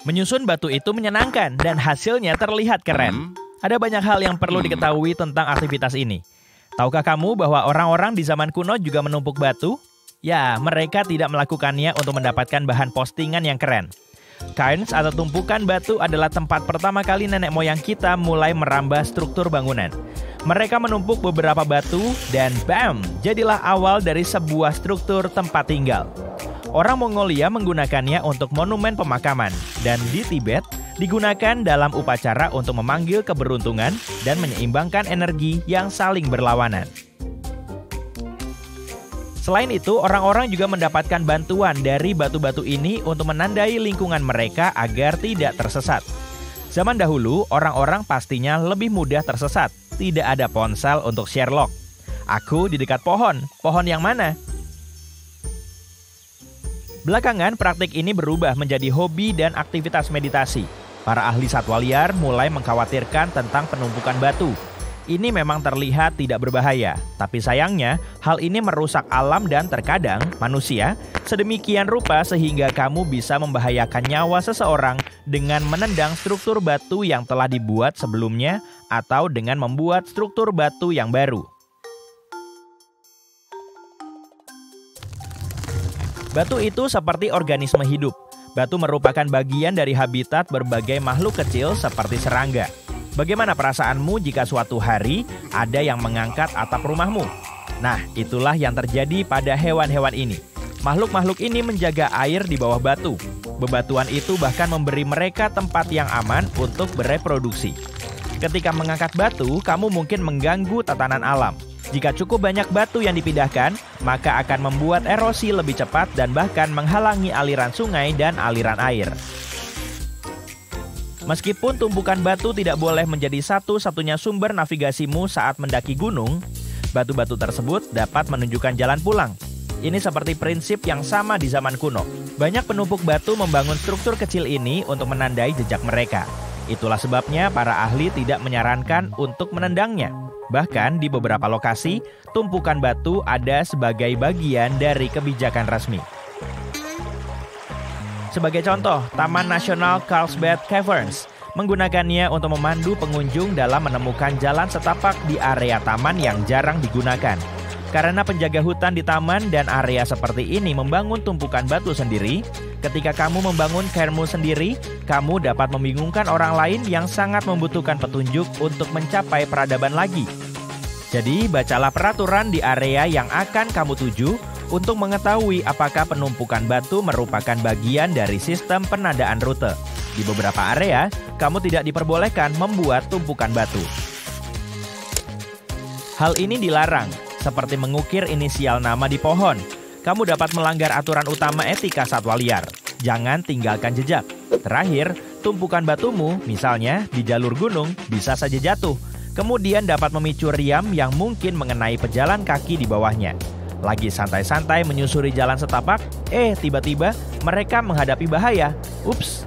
Menyusun batu itu menyenangkan dan hasilnya terlihat keren. Ada banyak hal yang perlu diketahui tentang aktivitas ini. Tahukah kamu bahwa orang-orang di zaman kuno juga menumpuk batu? Ya, mereka tidak melakukannya untuk mendapatkan bahan postingan yang keren. Cairns atau tumpukan batu adalah tempat pertama kali nenek moyang kita mulai merambah struktur bangunan. Mereka menumpuk beberapa batu dan bam, jadilah awal dari sebuah struktur tempat tinggal. Orang Mongolia menggunakannya untuk monumen pemakaman, dan di Tibet digunakan dalam upacara untuk memanggil keberuntungan dan menyeimbangkan energi yang saling berlawanan. Selain itu, orang-orang juga mendapatkan bantuan dari batu-batu ini untuk menandai lingkungan mereka agar tidak tersesat. Zaman dahulu, orang-orang pastinya lebih mudah tersesat. Tidak ada ponsel untuk Sherlock. Aku di dekat pohon. Pohon yang mana? Belakangan, praktik ini berubah menjadi hobi dan aktivitas meditasi. Para ahli satwa liar mulai mengkhawatirkan tentang penumpukan batu. Ini memang terlihat tidak berbahaya, tapi sayangnya hal ini merusak alam dan terkadang manusia sedemikian rupa sehingga kamu bisa membahayakan nyawa seseorang dengan menendang struktur batu yang telah dibuat sebelumnya atau dengan membuat struktur batu yang baru. Batu itu seperti organisme hidup. Batu merupakan bagian dari habitat berbagai makhluk kecil seperti serangga. Bagaimana perasaanmu jika suatu hari ada yang mengangkat atap rumahmu? Nah, itulah yang terjadi pada hewan-hewan ini. Makhluk-makhluk ini menjaga air di bawah batu. Bebatuan itu bahkan memberi mereka tempat yang aman untuk bereproduksi. Ketika mengangkat batu, kamu mungkin mengganggu tatanan alam. Jika cukup banyak batu yang dipindahkan, maka akan membuat erosi lebih cepat dan bahkan menghalangi aliran sungai dan aliran air. Meskipun tumpukan batu tidak boleh menjadi satu-satunya sumber navigasimu saat mendaki gunung, batu-batu tersebut dapat menunjukkan jalan pulang. Ini seperti prinsip yang sama di zaman kuno. Banyak penumpuk batu membangun struktur kecil ini untuk menandai jejak mereka. Itulah sebabnya para ahli tidak menyarankan untuk menendangnya. Bahkan di beberapa lokasi, tumpukan batu ada sebagai bagian dari kebijakan resmi. Sebagai contoh, Taman Nasional Carlsbad Caverns menggunakannya untuk memandu pengunjung dalam menemukan jalan setapak di area taman yang jarang digunakan. Karena penjaga hutan di taman dan area seperti ini membangun tumpukan batu sendiri, ketika kamu membangun cairnmu sendiri, kamu dapat membingungkan orang lain yang sangat membutuhkan petunjuk untuk mencapai peradaban lagi. Jadi, bacalah peraturan di area yang akan kamu tuju untuk mengetahui apakah penumpukan batu merupakan bagian dari sistem penandaan rute. Di beberapa area, kamu tidak diperbolehkan membuat tumpukan batu. Hal ini dilarang, seperti mengukir inisial nama di pohon. Kamu dapat melanggar aturan utama etika satwa liar. Jangan tinggalkan jejak. Terakhir, tumpukan batumu, misalnya di jalur gunung, bisa saja jatuh. Kemudian dapat memicu riam yang mungkin mengenai pejalan kaki di bawahnya. Lagi santai-santai menyusuri jalan setapak, tiba-tiba mereka menghadapi bahaya. Ups.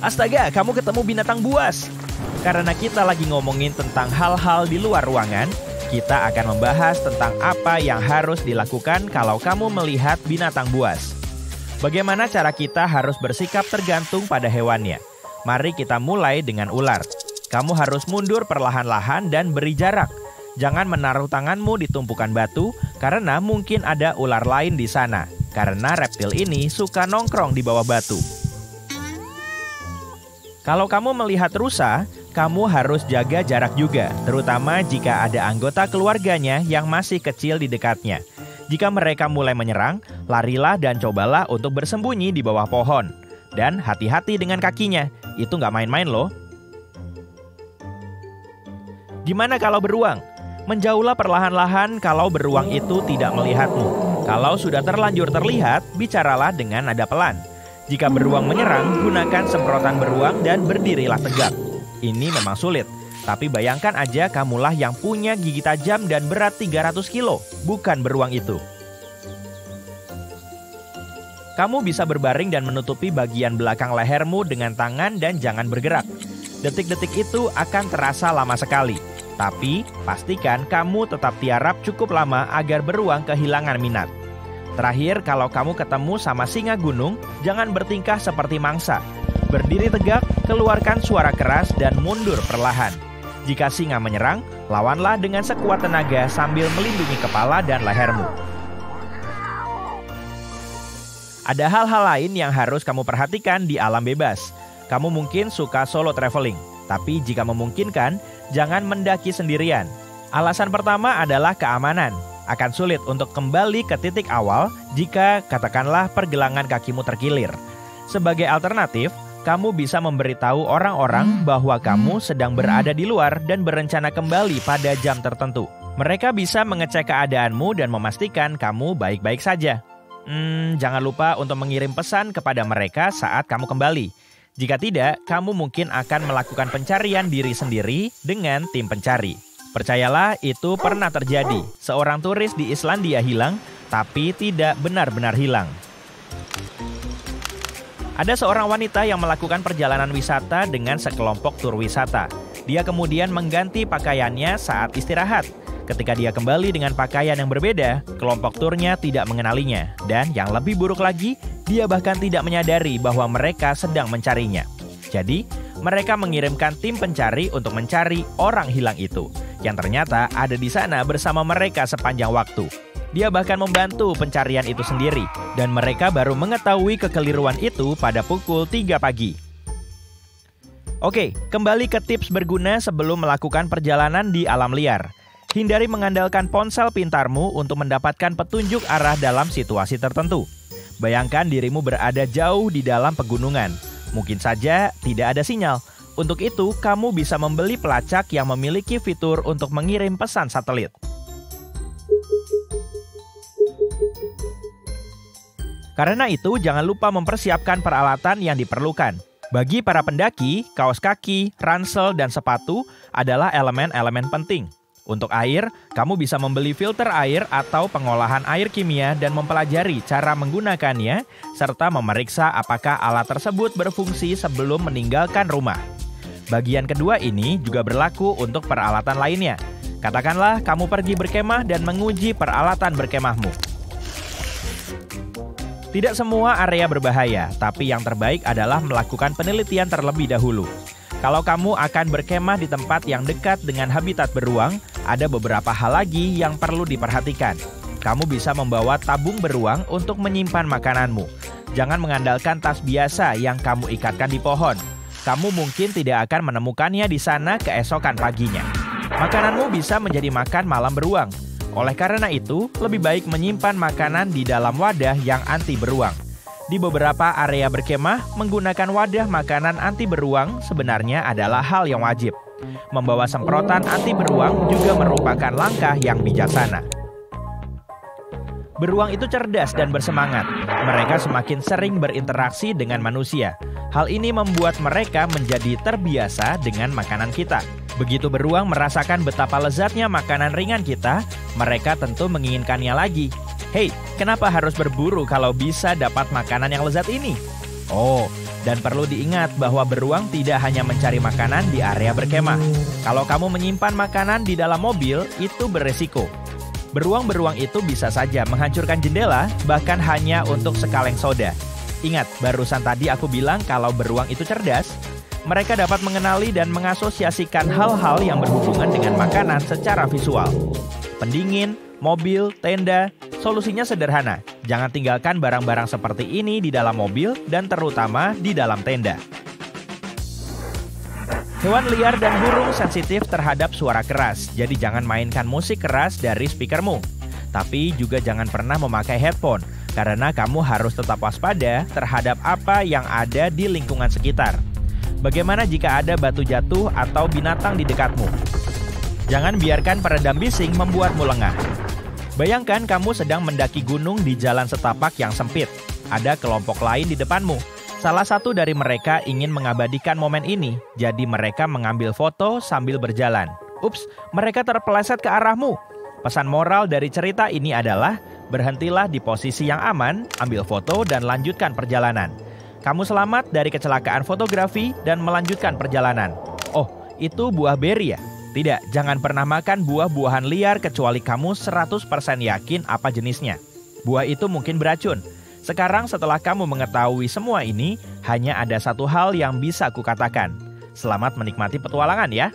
Astaga, kamu ketemu binatang buas. Karena kita lagi ngomongin tentang hal-hal di luar ruangan, kita akan membahas tentang apa yang harus dilakukan kalau kamu melihat binatang buas. Bagaimana cara kita harus bersikap tergantung pada hewannya. Mari kita mulai dengan ular. Kamu harus mundur perlahan-lahan dan beri jarak. Jangan menaruh tanganmu di tumpukan batu karena mungkin ada ular lain di sana. Karena reptil ini suka nongkrong di bawah batu. Kalau kamu melihat rusa, kamu harus jaga jarak juga, terutama jika ada anggota keluarganya yang masih kecil di dekatnya. Jika mereka mulai menyerang, larilah dan cobalah untuk bersembunyi di bawah pohon. Dan hati-hati dengan kakinya, itu nggak main-main loh. Gimana kalau beruang? Menjauhlah perlahan-lahan kalau beruang itu tidak melihatmu. Kalau sudah terlanjur terlihat, bicaralah dengan nada pelan. Jika beruang menyerang, gunakan semprotan beruang dan berdirilah tegak. Ini memang sulit, tapi bayangkan aja kamulah yang punya gigi tajam dan berat 300 kilo, bukan beruang itu. Kamu bisa berbaring dan menutupi bagian belakang lehermu dengan tangan dan jangan bergerak. Detik-detik itu akan terasa lama sekali, tapi pastikan kamu tetap tiarap cukup lama agar beruang kehilangan minat. Terakhir, kalau kamu ketemu sama singa gunung, jangan bertingkah seperti mangsa. Berdiri tegak, keluarkan suara keras dan mundur perlahan. Jika singa menyerang, lawanlah dengan sekuat tenaga sambil melindungi kepala dan lehermu. Ada hal-hal lain yang harus kamu perhatikan di alam bebas. Kamu mungkin suka solo traveling, tapi jika memungkinkan, jangan mendaki sendirian. Alasan pertama adalah keamanan. Akan sulit untuk kembali ke titik awal jika katakanlah pergelangan kakimu terkilir. Sebagai alternatif, kamu bisa memberitahu orang-orang bahwa kamu sedang berada di luar dan berencana kembali pada jam tertentu. Mereka bisa mengecek keadaanmu dan memastikan kamu baik-baik saja. Jangan lupa untuk mengirim pesan kepada mereka saat kamu kembali. Jika tidak, kamu mungkin akan melakukan pencarian diri sendiri dengan tim pencari. Percayalah, itu pernah terjadi. Seorang turis di Islandia hilang, tapi tidak benar-benar hilang. Ada seorang wanita yang melakukan perjalanan wisata dengan sekelompok tur wisata. Dia kemudian mengganti pakaiannya saat istirahat. Ketika dia kembali dengan pakaian yang berbeda, kelompok turnya tidak mengenalinya. Dan yang lebih buruk lagi, dia bahkan tidak menyadari bahwa mereka sedang mencarinya. Jadi, mereka mengirimkan tim pencari untuk mencari orang hilang itu, yang ternyata ada di sana bersama mereka sepanjang waktu. Dia bahkan membantu pencarian itu sendiri, dan mereka baru mengetahui kekeliruan itu pada pukul 3 pagi. Oke, kembali ke tips berguna sebelum melakukan perjalanan di alam liar. Hindari mengandalkan ponsel pintarmu untuk mendapatkan petunjuk arah dalam situasi tertentu. Bayangkan dirimu berada jauh di dalam pegunungan. Mungkin saja tidak ada sinyal. Untuk itu, kamu bisa membeli pelacak yang memiliki fitur untuk mengirim pesan satelit. Karena itu, jangan lupa mempersiapkan peralatan yang diperlukan. Bagi para pendaki, kaos kaki, ransel, dan sepatu adalah elemen-elemen penting. Untuk air, kamu bisa membeli filter air atau pengolahan air kimia dan mempelajari cara menggunakannya, serta memeriksa apakah alat tersebut berfungsi sebelum meninggalkan rumah. Bagian kedua ini juga berlaku untuk peralatan lainnya. Katakanlah kamu pergi berkemah dan menguji peralatan berkemahmu. Tidak semua area berbahaya, tapi yang terbaik adalah melakukan penelitian terlebih dahulu. Kalau kamu akan berkemah di tempat yang dekat dengan habitat beruang, ada beberapa hal lagi yang perlu diperhatikan. Kamu bisa membawa tabung beruang untuk menyimpan makananmu. Jangan mengandalkan tas biasa yang kamu ikatkan di pohon. Kamu mungkin tidak akan menemukannya di sana keesokan paginya. Makananmu bisa menjadi makan malam beruang. Oleh karena itu, lebih baik menyimpan makanan di dalam wadah yang anti beruang. Di beberapa area berkemah, menggunakan wadah makanan anti beruang sebenarnya adalah hal yang wajib. Membawa semprotan anti beruang juga merupakan langkah yang bijaksana. Beruang itu cerdas dan bersemangat. Mereka semakin sering berinteraksi dengan manusia. Hal ini membuat mereka menjadi terbiasa dengan makanan kita. Begitu beruang merasakan betapa lezatnya makanan ringan kita, mereka tentu menginginkannya lagi. Hei, kenapa harus berburu kalau bisa dapat makanan yang lezat ini? Oh, dan perlu diingat bahwa beruang tidak hanya mencari makanan di area berkemah. Kalau kamu menyimpan makanan di dalam mobil, itu beresiko. Beruang-beruang itu bisa saja menghancurkan jendela, bahkan hanya untuk sekaleng soda. Ingat, barusan tadi aku bilang kalau beruang itu cerdas. Mereka dapat mengenali dan mengasosiasikan hal-hal yang berhubungan dengan makanan secara visual. Pendingin, mobil, tenda, solusinya sederhana. Jangan tinggalkan barang-barang seperti ini di dalam mobil dan terutama di dalam tenda. Hewan liar dan burung sensitif terhadap suara keras, jadi jangan mainkan musik keras dari speakermu. Tapi juga jangan pernah memakai headphone, karena kamu harus tetap waspada terhadap apa yang ada di lingkungan sekitar. Bagaimana jika ada batu jatuh atau binatang di dekatmu? Jangan biarkan peredam bising membuatmu lengah. Bayangkan kamu sedang mendaki gunung di jalan setapak yang sempit. Ada kelompok lain di depanmu. Salah satu dari mereka ingin mengabadikan momen ini, jadi mereka mengambil foto sambil berjalan. Ups, mereka terpeleset ke arahmu. Pesan moral dari cerita ini adalah, berhentilah di posisi yang aman, ambil foto dan lanjutkan perjalanan. Kamu selamat dari kecelakaan fotografi dan melanjutkan perjalanan. Oh, itu buah beri ya? Tidak, jangan pernah makan buah-buahan liar kecuali kamu 100% yakin apa jenisnya. Buah itu mungkin beracun. Sekarang setelah kamu mengetahui semua ini, hanya ada satu hal yang bisa kukatakan. Selamat menikmati petualangan ya.